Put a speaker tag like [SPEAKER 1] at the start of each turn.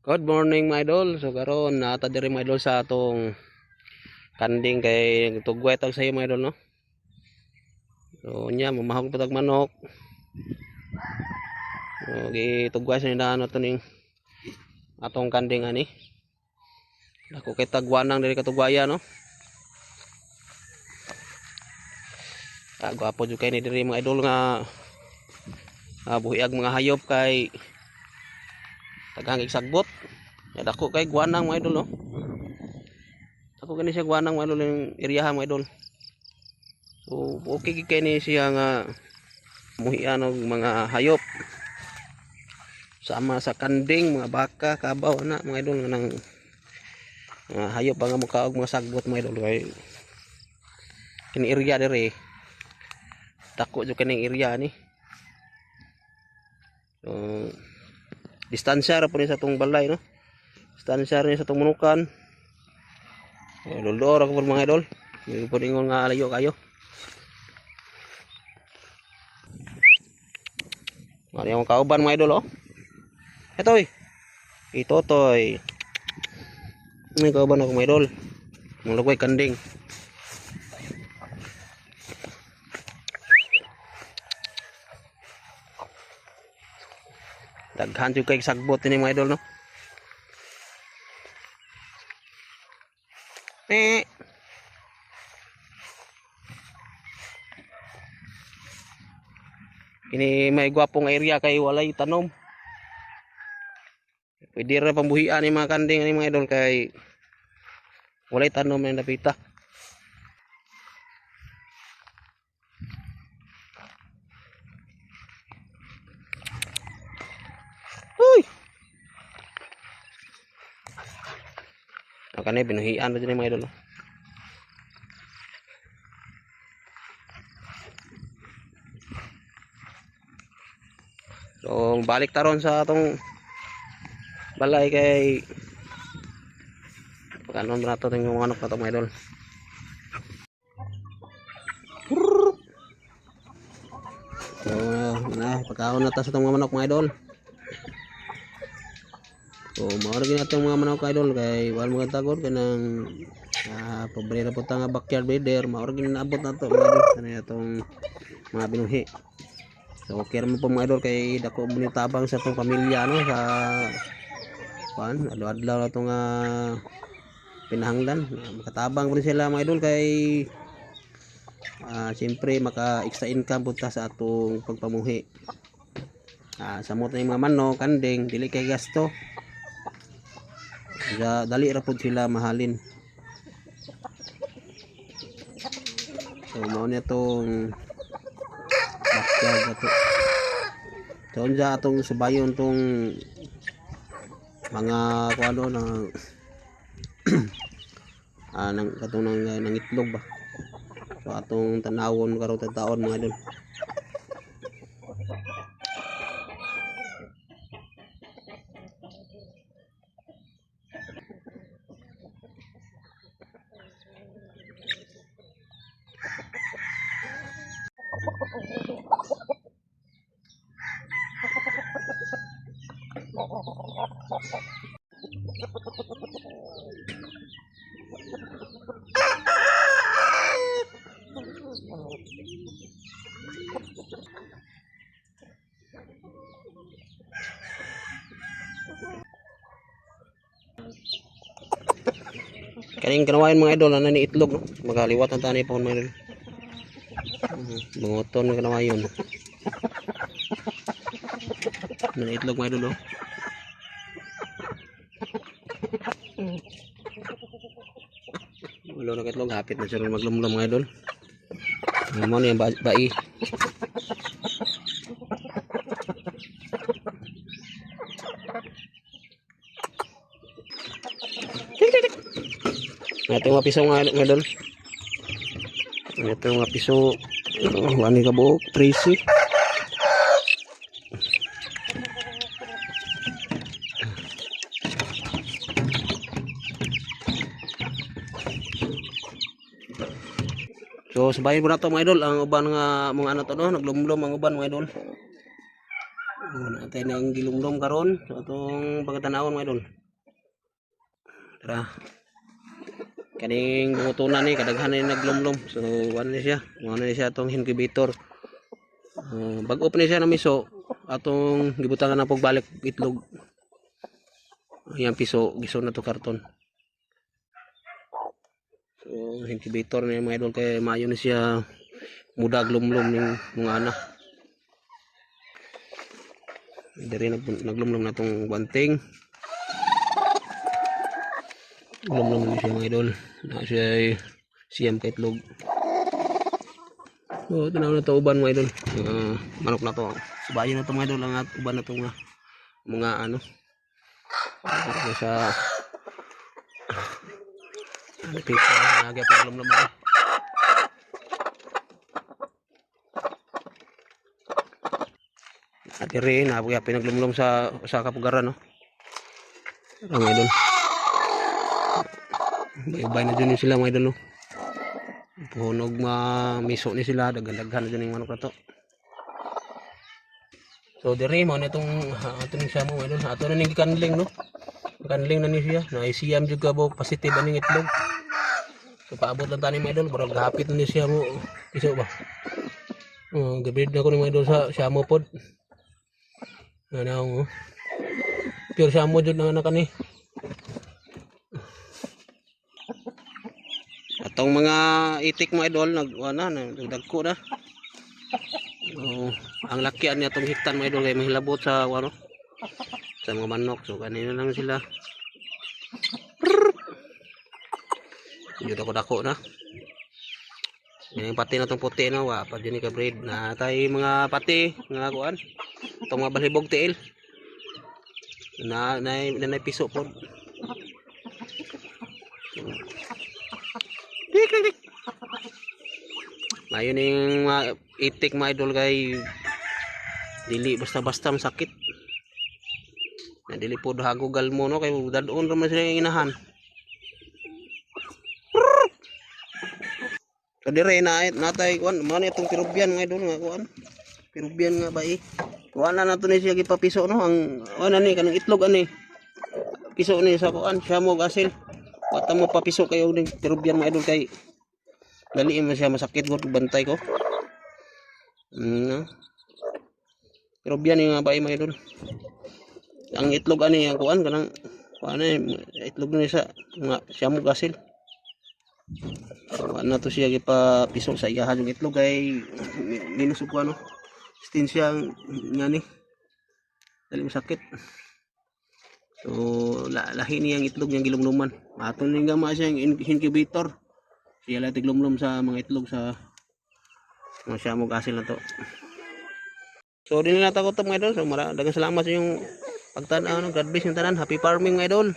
[SPEAKER 1] Good morning mga idol. So karon nata diri mga idol sa atong kanding kay tugway tag sayo mga idol no. So nya mamahog patag manok. So gitugway sa nindahan ato ning atong kanding ani. Ako kay tagwanang diri katugwaya no. Gwapo jud kay ni diri mga idol nga buhiag mga hayop kay tagang igsagbot. Ya dako kay guanang mga idol no. Ako gani siya guanang mga idol yung iriyahan mga idol. So okay kay ni siya nga muhian og mga hayop. Sama sa kanding, mga baka, kabaw na mga idol nga nang hayop nga mukha og mga sagbot mga idol kay kini area diri. Dako jud kini area ni. So distansya ra po ni sa tong balay no. Distansya rin sa tong manukan. Lulor ako mga idol. Hindi po ingon nga alayo kayo. Mari yung kauban mga idol oh. Etoy. Itotoy. May kauban ako mga idol. Mga lagway kanding. Daghan jud kay sagbot ni mga idol no. Ini may gwapong area kay walay tanom. Pwede ra pambuhian ni mga kanding ni mga idol kay walay tanom na napita. Uy. Makanya binuhian pa dyan mga idol. So balik taron sa atong balay kay pagkanon ba nato yung manok na ito mga idol. So pagkaon na ta sa itong mga manok mga idol. So mauragin natin mga manok idol kay wala mga tagod kanang pabrera po nga backyard breeder. Mauragin naabot na ito mga idol. Ano itong mga binuhi. So okay naman po mga idol kay dako bunitabang sa itong pamilya no, sa adlaw-adlaw na itong pinahanglan. Makatabang po sila mga idol kay siyempre maka extra income punta sa atong pagpamuhi. Samot na yung mga manok, kanding, dili kay gasto. Dali ra pud sila mahalin. So mao ni itong backyard ato. So unsa atong subayon tong mga kuano na nang katong nang itlog ba. So atong tanawon karon taon mga idol. Kaning kanawayan mga idol na ni itlog no? Magaliwat ang tani pa mga idol. Manguton ng kanawayon. Na itlog mga idol oh. Wala na itlog, hapit na siya maglumlum mga idol. Mo ni bai. Ito yung mga piso nga idol. Ito yung mga piso. Wani ka buok, 13. So sabayin mo na to mga idol. Ang uban nga mga ano to no, naglumlum ang uban mga idol. Natin ang gilumlom karon sa atong pagtanawon mga idol. Tara. Kaning bungutunan ni kadaghan ni naglumlom. So ano ni siya? Ano ni siya atong incubator. Bag-o pa ni siya na miso atong gibutangan na pagbalik itlog. Ayan piso giso na to karton. So incubator ni mga idol kay maayo ni siya muda glumlom ning mga anak. Dari naglumlom na tong banting. Glumlom na siya mga idol. Na siya siyam ka itlog. So tanaw na to uban mga idol. Manok na to. Subayo na to mga idol ang uban na to mga ano. Sa pita lagi pa glumlom na. At rin na pinaglumlom sa kapugaran no. Ang idol. Bay na dyan sila mga idol no. Puhunog miso ni sila daghan-daghan dyan yung manok na to. So diri mo na itong ato ning siya mo mga idol. Ato na ning kanling no. Kanling na ni siya. Na isiyam jud ka bo positive aning itlog. So paabot lang tani mga idol para gahapit na ni siya mo. Iso ba? Gabid na ko ni mga idol sa siya mo pod. Ano pure siya mo jud na anak ani. Atong mga itik mga idol nagdagko na. Ang lakian niya itong hiktan mga idol kay mahilabot sa ano sa mga manok. So kanina lang sila. Yun ako dako na. Yung pati na itong puti na wa pa dyan ka breed na tayo mga pati nga kuan. Itong mga balhibog tiil. Na piso po. Ngayon yung itik mga idol kay dili basta-basta masakit. Na dili po hagugal mo no kay dadon ra man sila yung inahan. So dire na natay kuan man itong Peruvian mga idol nga kuan. Peruvian nga ba kuan na nato ni siya gipapiso no ang ano ni kanang itlog ani. Piso ni sa kuan siya mo gasil. Wata mo papiso kayo ning Peruvian mga idol kay dali mo siya masakit gud bantay ko. Peruvian nga ba mga idol. Ang itlog ani ang kuan kanang kuan itlog ni sa nga siya mo gasil. So ano to siya gipapiso sa iyahan yung itlog kay minus ko ano. Stin siya nga ni. Dali masakit. So lahi niyang itlog niyang gilumluman. Aton ni nga siya yung incubator. Siya lang tiglumlum sa mga itlog sa mga siya mo gasil na to. So din na takot mga idol. So daghang salamat sa yung pagtanaw ng God bless yung tanan. Happy farming mga idol.